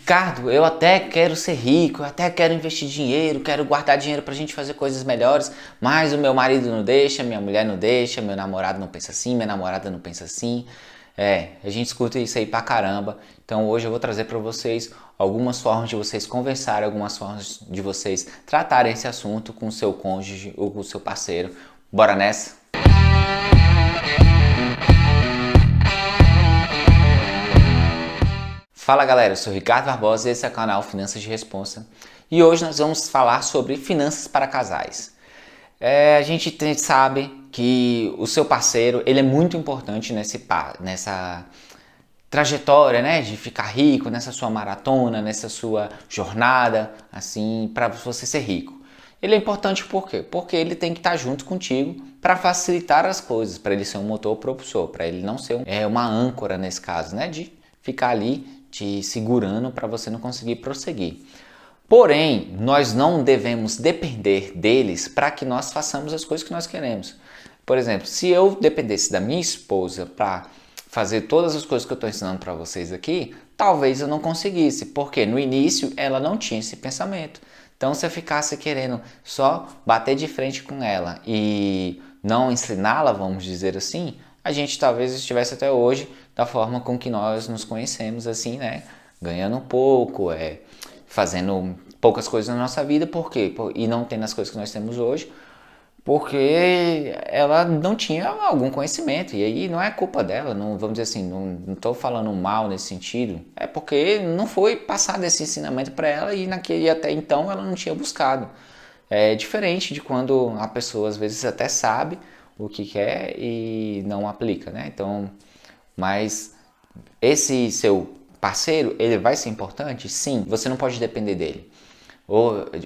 Ricardo, eu até quero ser rico, eu até quero investir dinheiro, quero guardar dinheiro pra gente fazer coisas melhores, mas o meu marido não deixa, minha mulher não deixa, meu namorado não pensa assim, minha namorada não pensa assim. A gente escuta isso aí pra caramba. Então hoje eu vou trazer pra vocês algumas formas de vocês conversarem, algumas formas de vocês tratarem esse assunto com o seu cônjuge ou com o seu parceiro. Bora nessa? Fala galera, eu sou o Ricardo Barbosa e esse é o canal Finanças de Responsa. E hoje nós vamos falar sobre finanças para casais. A gente sabe que o seu parceiro ele é muito importante nessa trajetória, né, de ficar rico, nessa sua maratona, nessa sua jornada, assim, para você ser rico. Ele é importante por quê? Porque ele tem que estar junto contigo para facilitar as coisas, para ele ser um motor propulsor, para ele não ser uma âncora nesse caso, né, de ficar ali te segurando para você não conseguir prosseguir. Porém, nós não devemos depender deles para que nós façamos as coisas que nós queremos. Por exemplo, se eu dependesse da minha esposa para fazer todas as coisas que eu estou ensinando para vocês aqui, talvez eu não conseguisse, porque no início ela não tinha esse pensamento. Então, se eu ficasse querendo só bater de frente com ela e não ensiná-la, vamos dizer assim, a gente talvez estivesse até hoje da forma com que nós nos conhecemos, assim, né? Ganhando pouco, fazendo poucas coisas na nossa vida, por quê? E não tendo as coisas que nós temos hoje, porque ela não tinha algum conhecimento, e aí não é culpa dela, não, vamos dizer assim, não estou falando mal nesse sentido, é porque não foi passado esse ensinamento para ela e até então ela não tinha buscado. É diferente de quando a pessoa às vezes até sabe o que quer e não aplica, né? Então, mas esse seu parceiro, ele vai ser importante? Sim, você não pode depender dele.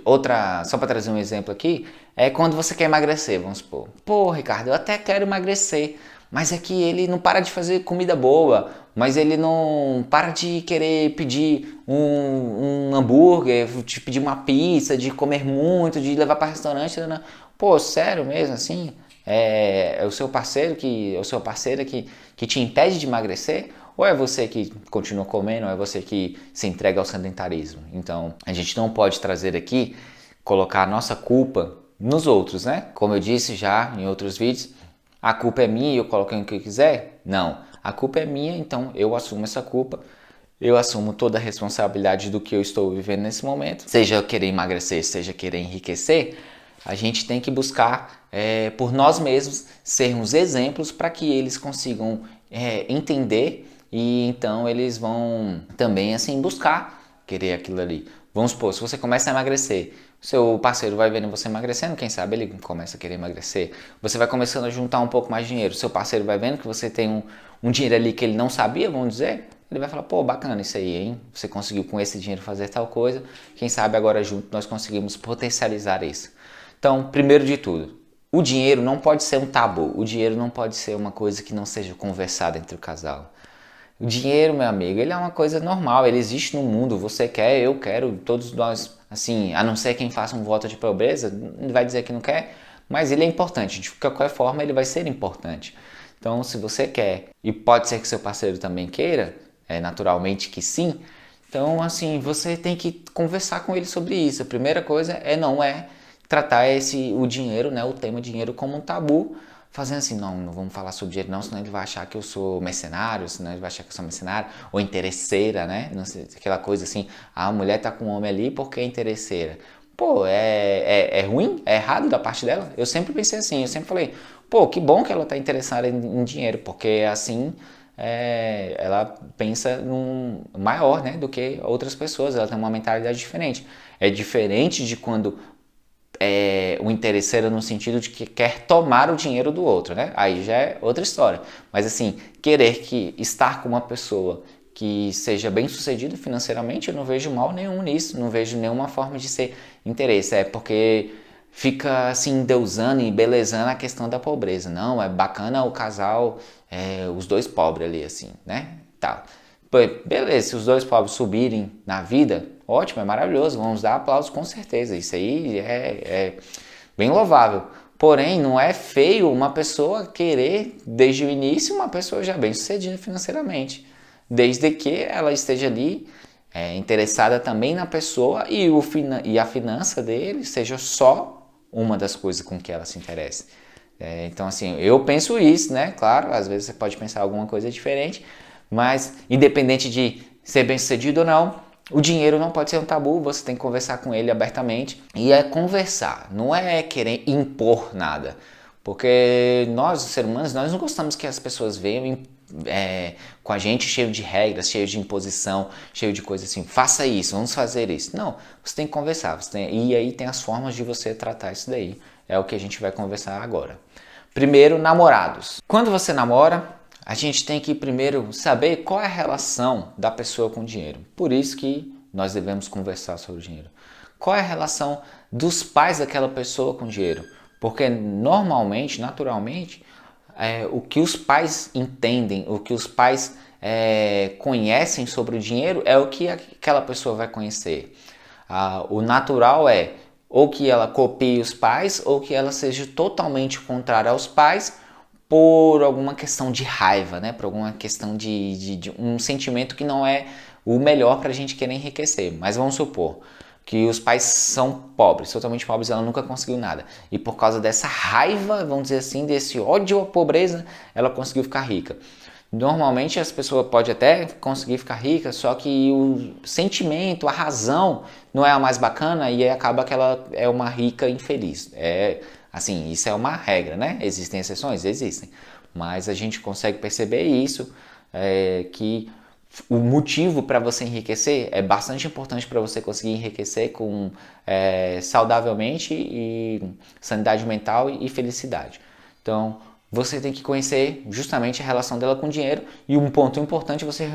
Outra, só para trazer um exemplo aqui, é quando você quer emagrecer, vamos supor. Pô, Ricardo, eu até quero emagrecer, mas é que ele não para de fazer comida boa, mas ele não para de querer pedir um hambúrguer, de pedir uma pizza, de comer muito, de levar para restaurante. Né? Pô, sério mesmo assim? É o seu parceiro ou sua parceira que te impede de emagrecer? Ou é você que continua comendo, ou é você que se entrega ao sedentarismo? Então, a gente não pode trazer aqui, colocar a nossa culpa nos outros, né? Como eu disse já em outros vídeos, a culpa é minha e eu coloco o que eu quiser? Não, a culpa é minha, então eu assumo essa culpa. Eu assumo toda a responsabilidade do que eu estou vivendo nesse momento. Seja eu querer emagrecer, seja querer enriquecer, a gente tem que buscar por nós mesmos sermos exemplos para que eles consigam entender e então eles vão também assim buscar querer aquilo ali. Vamos supor, se você começa a emagrecer, seu parceiro vai vendo você emagrecendo, quem sabe ele começa a querer emagrecer. Você vai começando a juntar um pouco mais de dinheiro, seu parceiro vai vendo que você tem um dinheiro ali que ele não sabia, vamos dizer, ele vai falar, pô, bacana isso aí, hein? Você conseguiu com esse dinheiro fazer tal coisa, quem sabe agora junto nós conseguimos potencializar isso. Então, primeiro de tudo, o dinheiro não pode ser um tabu, o dinheiro não pode ser uma coisa que não seja conversada entre o casal. O dinheiro, meu amigo, ele é uma coisa normal, ele existe no mundo, você quer, eu quero, todos nós, assim, a não ser quem faça um voto de pobreza, vai dizer que não quer, mas ele é importante, de qualquer forma ele vai ser importante. Então, se você quer, e pode ser que seu parceiro também queira, naturalmente que sim, então, assim, você tem que conversar com ele sobre isso. A primeira coisa não tratar o dinheiro, né, o tema dinheiro como um tabu, fazendo assim, não vamos falar sobre dinheiro não, senão ele vai achar que eu sou mercenário, senão ele vai achar que eu sou mercenário, ou interesseira, né, não sei, aquela coisa assim, a mulher tá com um homem ali porque é interesseira. Pô, é ruim? É errado da parte dela? Eu sempre pensei assim, eu sempre falei, pô, que bom que ela tá interessada em dinheiro, porque assim ela pensa num maior, né, do que outras pessoas, ela tem uma mentalidade diferente. É diferente de quando o interesseiro no sentido de que quer tomar o dinheiro do outro, né? Aí já é outra história. Mas assim, querer estar com uma pessoa que seja bem sucedido financeiramente, eu não vejo mal nenhum nisso, não vejo nenhuma forma de ser interesse. É porque fica assim endeusando e embelezando a questão da pobreza. Não, é bacana o casal, os dois pobres ali assim, né? Tá. Beleza, se os dois pobres subirem na vida, ótimo, é maravilhoso, vamos dar aplausos com certeza, isso aí é bem louvável. Porém, não é feio uma pessoa querer, desde o início, uma pessoa já bem sucedida financeiramente, desde que ela esteja ali interessada também na pessoa e a finança dele seja só uma das coisas com que ela se interessa. Então, assim, eu penso isso, né? Claro, às vezes você pode pensar alguma coisa diferente, mas independente de ser bem-sucedido ou não, o dinheiro não pode ser um tabu, você tem que conversar com ele abertamente. E é conversar, não é querer impor nada. Porque nós, os seres humanos, nós não gostamos que as pessoas venham com a gente cheio de regras, cheio de imposição, cheio de coisa assim, faça isso, vamos fazer isso. Não, você tem que conversar, e aí tem as formas de você tratar isso daí. É o que a gente vai conversar agora. Primeiro, namorados. Quando você namora, a gente tem que primeiro saber qual é a relação da pessoa com o dinheiro. Por isso que nós devemos conversar sobre o dinheiro. Qual é a relação dos pais daquela pessoa com o dinheiro? Porque normalmente, naturalmente, o que os pais entendem, o que os pais conhecem sobre o dinheiro é o que aquela pessoa vai conhecer. O natural é ou que ela copie os pais ou que ela seja totalmente contrária aos pais por alguma questão de raiva, né? Por alguma questão de um sentimento que não é o melhor para a gente querer enriquecer. Mas vamos supor que os pais são pobres, totalmente pobres, ela nunca conseguiu nada. E por causa dessa raiva, vamos dizer assim, desse ódio à pobreza, ela conseguiu ficar rica. Normalmente as pessoas podem até conseguir ficar rica, só que o sentimento, a razão não é a mais bacana e aí acaba que ela é uma rica infeliz. Assim, isso é uma regra, né? Existem exceções? Existem. Mas a gente consegue perceber isso, que o motivo para você enriquecer é bastante importante para você conseguir enriquecer saudavelmente e sanidade mental e felicidade. Então, você tem que conhecer justamente a relação dela com o dinheiro e um ponto importante é você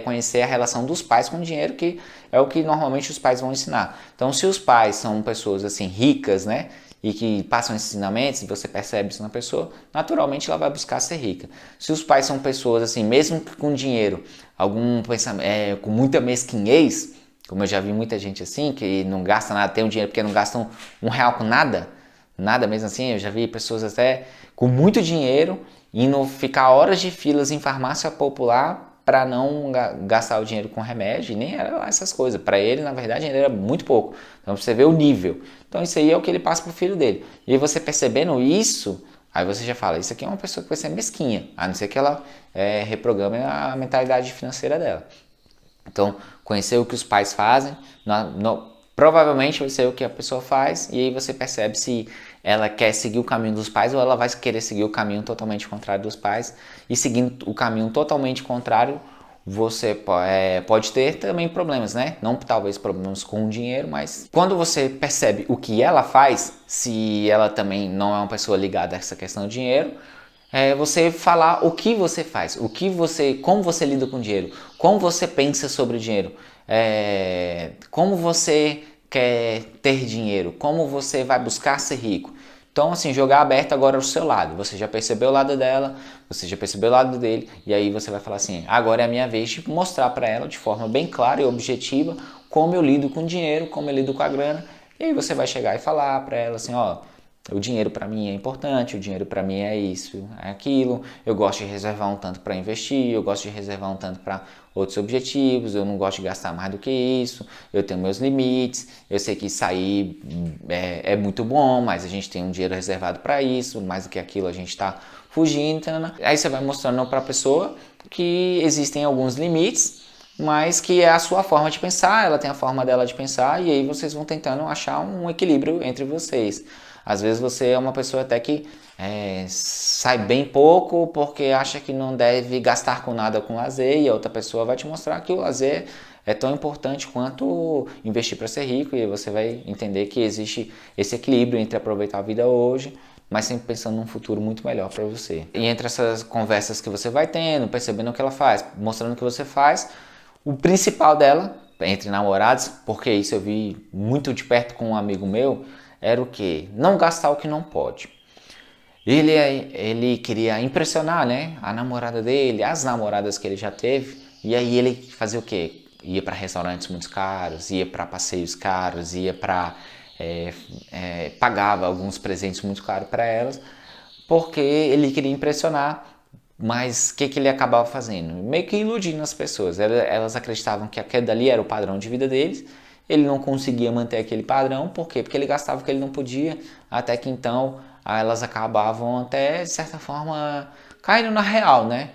conhecer a relação dos pais com o dinheiro, que é o que normalmente os pais vão ensinar. Então, se os pais são pessoas assim ricas, né, e que passam ensinamentos, e você percebe isso na pessoa, naturalmente ela vai buscar ser rica. Se os pais são pessoas assim, mesmo com dinheiro, algum pensamento, com muita mesquinhez, como eu já vi muita gente assim, que não gasta nada, tem um dinheiro porque não gastam R$1 com nada, nada mesmo assim, eu já vi pessoas até com muito dinheiro indo ficar horas de filas em farmácia popular para não gastar o dinheiro com remédio, e nem era lá essas coisas. Para ele, na verdade, ainda era muito pouco. Então, você vê o nível. Então, isso aí é o que ele passa pro filho dele. E aí, você percebendo isso, aí você já fala, isso aqui é uma pessoa que vai ser mesquinha, a não ser que ela reprograme a mentalidade financeira dela. Então, conhecer o que os pais fazem, provavelmente vai ser o que a pessoa faz, e aí você percebe se ela quer seguir o caminho dos pais ou ela vai querer seguir o caminho totalmente contrário dos pais. E seguindo o caminho totalmente contrário, você pode ter também problemas, né? Não talvez problemas com o dinheiro, mas quando você percebe o que ela faz, se ela também não é uma pessoa ligada a essa questão do dinheiro, você falar o que você faz, como você lida com o dinheiro, como você pensa sobre o dinheiro, como você quer ter dinheiro, como você vai buscar ser rico. Então, assim, jogar aberto agora ao seu lado. Você já percebeu o lado dela, você já percebeu o lado dele, e aí você vai falar assim, agora é a minha vez de mostrar para ela de forma bem clara e objetiva como eu lido com o dinheiro, como eu lido com a grana, e aí você vai chegar e falar para ela assim, ó, o dinheiro para mim é importante, o dinheiro para mim é isso, é aquilo, eu gosto de reservar um tanto para investir, eu gosto de reservar um tanto para outros objetivos, eu não gosto de gastar mais do que isso, eu tenho meus limites, eu sei que sair é muito bom, mas a gente tem um dinheiro reservado para isso, mais do que aquilo a gente está fugindo, então, aí você vai mostrando para a pessoa que existem alguns limites, mas que é a sua forma de pensar, ela tem a forma dela de pensar, e aí vocês vão tentando achar um equilíbrio entre vocês. Às vezes você é uma pessoa até que sai bem pouco porque acha que não deve gastar com nada com lazer, e a outra pessoa vai te mostrar que o lazer é tão importante quanto investir para ser rico, e você vai entender que existe esse equilíbrio entre aproveitar a vida hoje, mas sempre pensando num futuro muito melhor para você. E entre essas conversas que você vai tendo, percebendo o que ela faz, mostrando o que você faz, o principal dela, entre namorados, porque isso eu vi muito de perto com um amigo meu, era o quê? Não gastar o que não pode. Ele queria impressionar, né, a namorada dele, as namoradas que ele já teve, e aí ele fazia o quê? Ia para restaurantes muito caros, ia para passeios caros, ia para pagava alguns presentes muito caros para elas, porque ele queria impressionar Mas o que ele acabava fazendo? Meio que iludindo as pessoas. Elas acreditavam que aquele dali era o padrão de vida deles. Ele não conseguia manter aquele padrão. Por quê? Porque ele gastava o que ele não podia. Até que então elas acabavam até, de certa forma, caindo na real, né?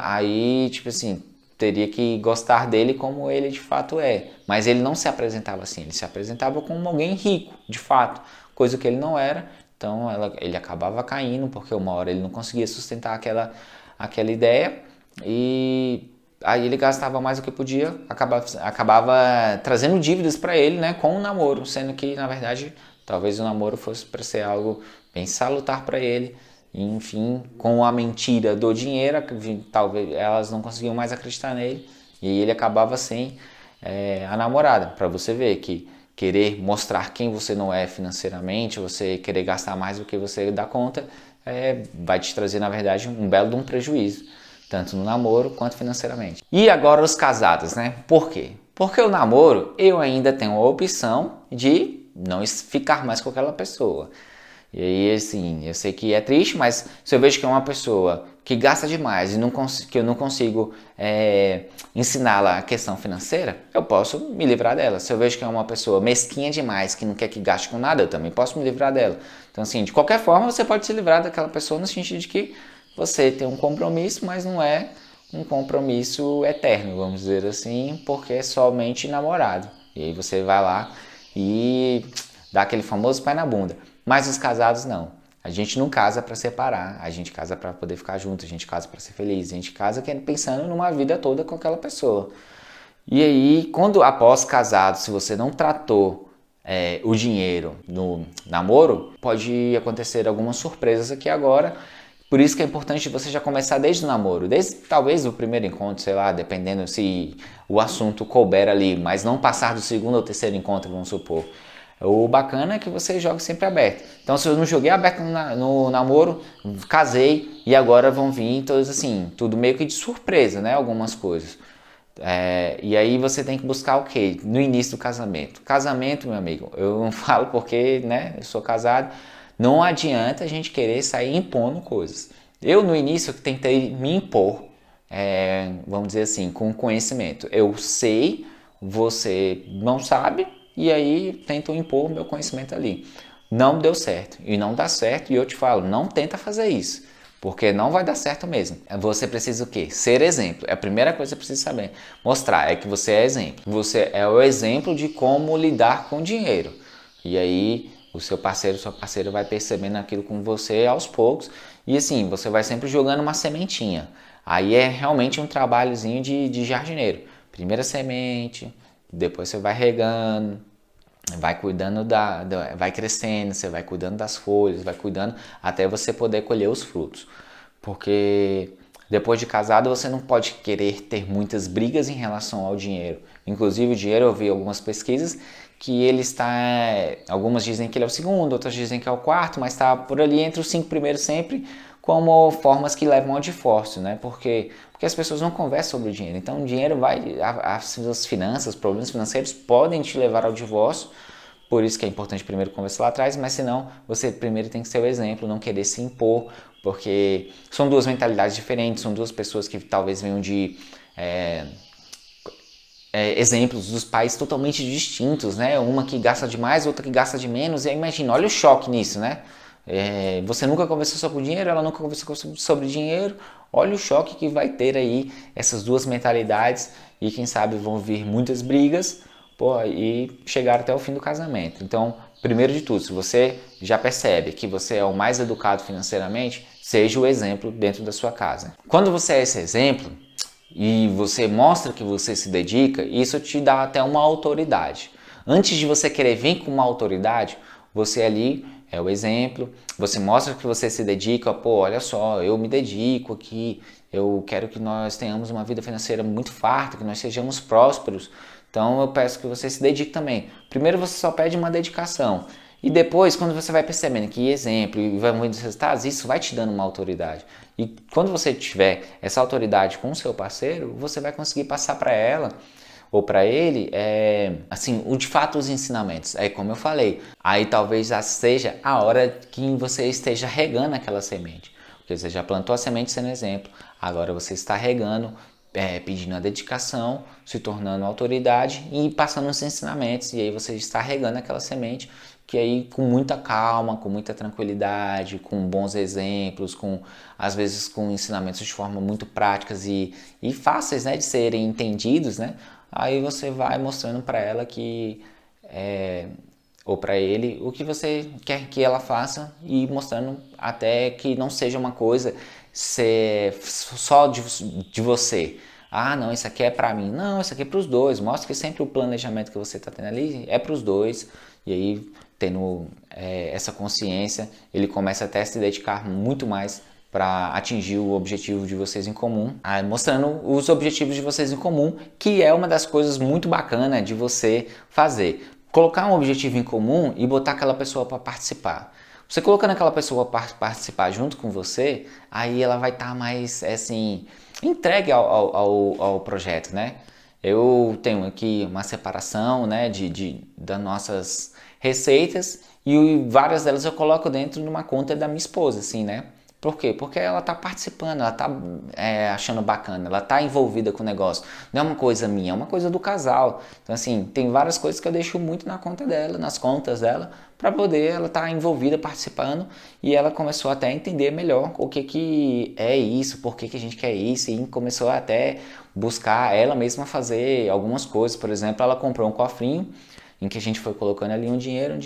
Aí, tipo assim, teria que gostar dele como ele de fato é. Mas ele não se apresentava assim. Ele se apresentava como alguém rico, de fato. Coisa que ele não era. Então ele acabava caindo, porque uma hora ele não conseguia sustentar aquela ideia, e aí ele gastava mais do que podia, acabava trazendo dívidas para ele, né, com o namoro, sendo que na verdade talvez o namoro fosse para ser algo bem salutar para ele. Enfim, com a mentira do dinheiro, talvez elas não conseguiam mais acreditar nele, e ele acabava sem a namorada, para você ver que querer mostrar quem você não é financeiramente, você querer gastar mais do que você dá conta, vai te trazer, na verdade, um belo de um prejuízo, tanto no namoro quanto financeiramente. E agora os casados, né? Por quê? Porque o namoro, eu ainda tenho a opção de não ficar mais com aquela pessoa. E aí, assim, eu sei que é triste, mas se eu vejo que é uma pessoa que gasta demais e que eu não consigo ensiná-la a questão financeira, eu posso me livrar dela. Se eu vejo que é uma pessoa mesquinha demais, que não quer que gaste com nada, eu também posso me livrar dela. Então, assim, de qualquer forma, você pode se livrar daquela pessoa no sentido de que você tem um compromisso, mas não é um compromisso eterno, vamos dizer assim, porque é somente namorado. E aí você vai lá e dá aquele famoso pé na bunda. Mas os casados não. A gente não casa para separar, a gente casa para poder ficar junto, a gente casa para ser feliz, a gente casa pensando numa vida toda com aquela pessoa. E aí, quando após casado, se você não tratou o dinheiro no namoro, pode acontecer algumas surpresas aqui agora. Por isso que é importante você já começar desde o namoro, desde talvez o primeiro encontro, sei lá, dependendo se o assunto couber ali, mas não passar do segundo ou terceiro encontro, vamos supor. O bacana é que você joga sempre aberto. Então, se eu não joguei aberto no namoro, casei e agora vão vir todos assim, tudo meio que de surpresa, né? Algumas coisas. E aí você tem que buscar o quê? No início do casamento. Casamento, meu amigo, eu não falo porque, né? Eu sou casado. Não adianta a gente querer sair impondo coisas. Eu, no início, tentei me impor, vamos dizer assim, com conhecimento. Eu sei, você não sabe. E aí tento impor o meu conhecimento ali. Não deu certo e não dá certo, e eu te falo, não tenta fazer isso, porque não vai dar certo mesmo. Você precisa o quê? Ser exemplo. É a primeira coisa que você precisa saber. Mostrar que você é exemplo. Você é o exemplo de como lidar com dinheiro. E aí o seu parceiro, sua parceira vai percebendo aquilo com você aos poucos. E assim, você vai sempre jogando uma sementinha. Aí é realmente um trabalhozinho de jardineiro. Primeira semente, depois você vai regando, vai cuidando vai crescendo, você vai cuidando das folhas, vai cuidando até você poder colher os frutos. Porque depois de casado você não pode querer ter muitas brigas em relação ao dinheiro. Inclusive o dinheiro, eu vi algumas pesquisas que ele está, algumas dizem que ele é o segundo, outras dizem que é o quarto, mas está por ali entre os 5 primeiros sempre, como formas que levam ao divórcio, né? Porque as pessoas não conversam sobre o dinheiro. Então o dinheiro as finanças, os problemas financeiros podem te levar ao divórcio. Por isso que é importante primeiro conversar lá atrás, mas senão você primeiro tem que ser o exemplo, não querer se impor, porque são duas mentalidades diferentes, são duas pessoas que talvez venham de exemplos dos pais totalmente distintos, né? Uma que gasta de mais, outra que gasta de menos, e aí imagina, olha o choque nisso, né? Você nunca conversou sobre dinheiro, ela nunca conversou sobre dinheiro. Olha o choque que vai ter aí essas duas mentalidades, e quem sabe vão vir muitas brigas e chegar até o fim do casamento. Então, primeiro de tudo, se você já percebe que você é o mais educado financeiramente, seja o exemplo dentro da sua casa. Quando você é esse exemplo e você mostra que você se dedica, isso te dá até uma autoridade. Antes de você querer vir com uma autoridade, você ali é o exemplo, você mostra que você se dedica, olha só, eu me dedico aqui, eu quero que nós tenhamos uma vida financeira muito farta, que nós sejamos prósperos, então eu peço que você se dedique também. Primeiro você só pede uma dedicação, e depois quando você vai percebendo que exemplo e vai muitos resultados, isso vai te dando uma autoridade. E quando você tiver essa autoridade com o seu parceiro, você vai conseguir passar para ela ou para ele, assim, de fato os ensinamentos. Como eu falei, aí talvez já seja a hora que você esteja regando aquela semente. porque você já plantou a semente sendo exemplo, agora você está regando, pedindo a dedicação, se tornando autoridade e passando os ensinamentos, e aí você está regando aquela semente, que aí com muita calma, com muita tranquilidade, com bons exemplos, às vezes com ensinamentos de forma muito práticas e fáceis, né, de serem entendidos, né? Aí você vai mostrando para ela que ou para ele o que você quer que ela faça e mostrando até que não seja uma coisa só de você. Ah, não, isso aqui é para mim. Não, isso aqui é para os dois. Mostra que sempre o planejamento que você está tendo ali é para os dois. E aí, tendo essa consciência, ele começa até a se dedicar muito mais para atingir o objetivo de vocês em comum, mostrando os objetivos de vocês em comum, que é uma das coisas muito bacanas de você fazer. Colocar um objetivo em comum e botar aquela pessoa para participar. Você colocando aquela pessoa para participar junto com você, aí ela vai estar mais, assim, entregue ao projeto, né? Eu tenho aqui uma separação, né, das nossas receitas e várias delas eu coloco dentro de uma conta da minha esposa, assim, né? Por quê? Porque ela está participando, ela está achando bacana, ela está envolvida com o negócio. Não é uma coisa minha, é uma coisa do casal. Então, assim, tem várias coisas que eu deixo muito na conta dela, nas contas dela, para poder ela estar envolvida, participando. E ela começou até a entender melhor o que é isso, por que a gente quer isso. E começou até buscar ela mesma fazer algumas coisas. Por exemplo, ela comprou um cofrinho em que a gente foi colocando ali um dinheiro.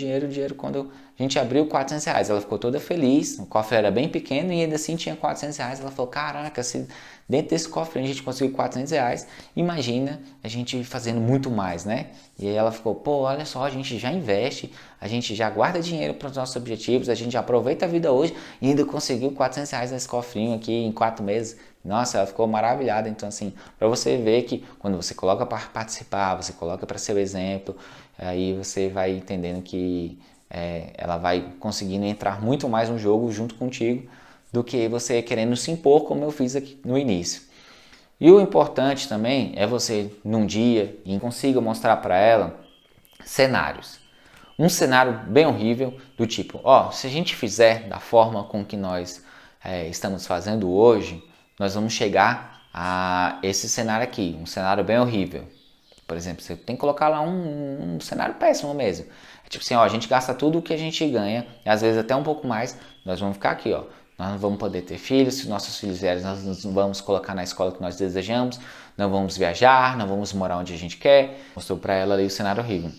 Quando a gente abriu R$ 400, ela ficou toda feliz. O cofre era bem pequeno e ainda assim tinha R$ 400. Ela falou, caraca, se dentro desse cofre a gente conseguiu R$ 400, imagina a gente fazendo muito mais, né? E aí ela ficou, pô, olha só, a gente já investe, a gente já guarda dinheiro para os nossos objetivos, a gente já aproveita a vida hoje e ainda conseguiu R$ 400 nesse cofrinho aqui em 4 meses. Nossa, ela ficou maravilhada. Então, assim, para você ver que quando você coloca para participar, você coloca para ser o exemplo, aí você vai entendendo que ela vai conseguindo entrar muito mais no jogo junto contigo do que você querendo se impor, como eu fiz aqui no início. E o importante também é você, num dia, consiga mostrar para ela cenários. Um cenário bem horrível, do tipo, se a gente fizer da forma com que nós estamos fazendo hoje, nós vamos chegar a esse cenário aqui, um cenário bem horrível. Por exemplo, você tem que colocar lá um cenário péssimo mesmo. É tipo assim, a gente gasta tudo o que a gente ganha, e às vezes até um pouco mais, nós vamos ficar aqui, nós não vamos poder ter filhos, se nossos filhos vierem, nós não vamos colocar na escola que nós desejamos, não vamos viajar, não vamos morar onde a gente quer. Mostrou para ela ali o cenário horrível.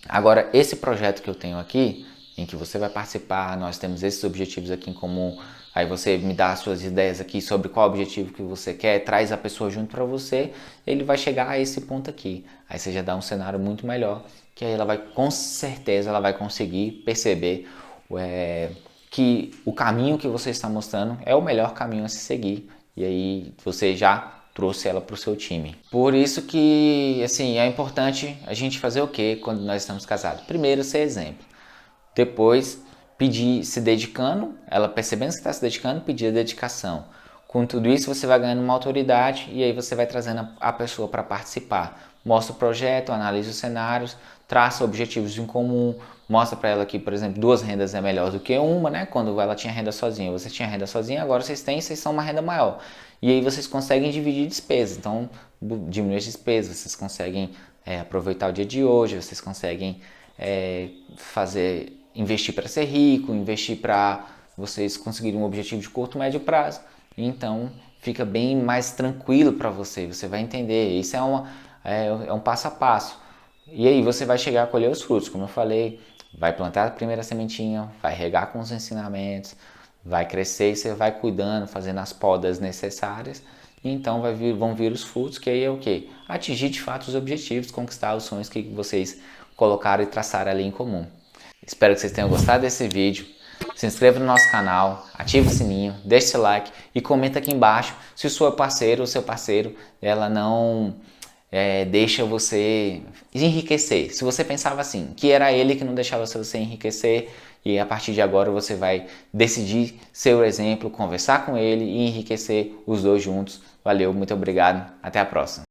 Agora, esse projeto que eu tenho aqui, em que você vai participar, nós temos esses objetivos aqui em comum, aí você me dá as suas ideias aqui sobre qual objetivo que você quer, traz a pessoa junto para você, ele vai chegar a esse ponto aqui. Aí você já dá um cenário muito melhor, que aí ela vai, com certeza, ela vai conseguir perceber que o caminho que você está mostrando é o melhor caminho a se seguir. E aí você já trouxe ela para o seu time. Por isso que, assim, é importante a gente fazer o quê quando nós estamos casados? Primeiro, ser exemplo. Depois, pedir, se dedicando, ela percebendo que está se dedicando, pedir a dedicação. Com tudo isso, você vai ganhando uma autoridade e aí você vai trazendo a pessoa para participar. Mostra o projeto, analisa os cenários, traça objetivos em comum, mostra para ela que, por exemplo, 2 rendas é melhor do que uma, né? Quando ela tinha renda sozinha, você tinha renda sozinha, agora vocês são uma renda maior. E aí vocês conseguem dividir despesas, então diminuir as despesas, vocês conseguem aproveitar o dia de hoje, vocês conseguem investir para ser rico, investir para vocês conseguirem um objetivo de curto, médio prazo. Então fica bem mais tranquilo para você, você vai entender, isso é um passo a passo. E aí você vai chegar a colher os frutos, como eu falei, vai plantar a primeira sementinha, vai regar com os ensinamentos, vai crescer e você vai cuidando, fazendo as podas necessárias, e então vão vir os frutos, que aí é o quê? Atingir de fato os objetivos, conquistar os sonhos que vocês colocaram e traçaram ali em comum. Espero que vocês tenham gostado desse vídeo. Se inscreva no nosso canal, ative o sininho, deixe seu like e comenta aqui embaixo se o seu parceiro ou seu parceiro ela não deixa você enriquecer. Se você pensava assim, que era ele que não deixava você enriquecer, e a partir de agora você vai decidir ser o exemplo, conversar com ele e enriquecer os dois juntos. Valeu, muito obrigado, até a próxima.